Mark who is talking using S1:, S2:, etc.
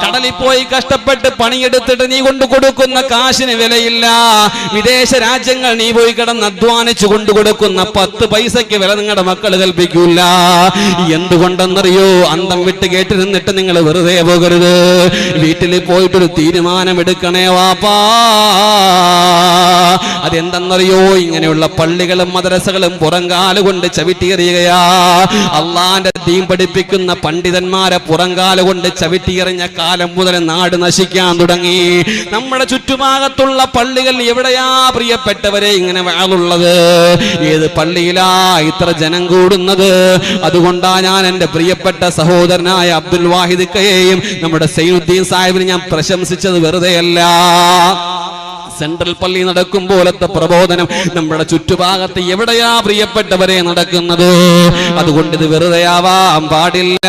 S1: കടലിൽ പോയി കഷ്ടപ്പെട്ട് പണിയെടുത്തിട്ട് നീ കൊണ്ടു കൊടുക്കുന്ന കാശിന് വിലയില്ല. വിദേശ രാജ്യങ്ങൾ നീ പോയി കിടന്ന് അധ്വാനിച്ചു കൊണ്ടു കൊടുക്കുന്ന 10 പൈസയ്ക്ക് വില നിങ്ങളുടെ മക്കൾ കൽപ്പിക്കൂല. എന്തുകൊണ്ടെന്നറിയോ? അന്തം വിട്ട് കേട്ടിരുന്നിട്ട് നിങ്ങൾ വെറുതെ പോകരുത്. വീട്ടിൽ പോയിട്ടൊരു തീരുമാനമെടുക്കണേ വാപ്പാ. അതെന്തെന്നറിയോ? ഇങ്ങനെയുള്ള പള്ളികളും മദ്രസകളും പുറങ്കാലുകൊണ്ട് ചവിട്ടിയെറിയുകയാ. അള്ളാന്റെ ദീൻ പഠിപ്പിക്കുന്ന പണ്ഡിതന്മാരെ പുറങ്കാലുകൊണ്ട് ചവിട്ടിയെറിഞ്ഞ കാലം മുതൽ നാട് നശിക്കാൻ തുടങ്ങി. നമ്മുടെ ചുറ്റുഭാഗത്തുള്ള പള്ളികൾ എവിടെയാ പ്രിയപ്പെട്ടവരെ ഇങ്ങനെ വാളുള്ളത്? ഏത് പള്ളിയിലാ ഇത്ര ജനം കൂടുന്നത്? അതുകൊണ്ടാ ഞാൻ എൻ്റെ പ്രിയപ്പെട്ട സഹോദരനായ അബ്ദുൽ വാഹിദ് കയെയും നമ്മുടെ സൈനുദ്ദീൻ സാഹിബിനെ ഞാൻ പ്രശംസിച്ചത് വെറുതെയല്ല. സെൻട്രൽ പള്ളി നടക്കും പോലത്തെ പ്രബോധനം നമ്മുടെ ചുറ്റുഭാഗത്ത് എവിടെയാ പ്രിയപ്പെട്ടവരെ നടക്കുന്നത്? അതുകൊണ്ട് ഇത് വെറുതെയാവാൻ പാടില്ല.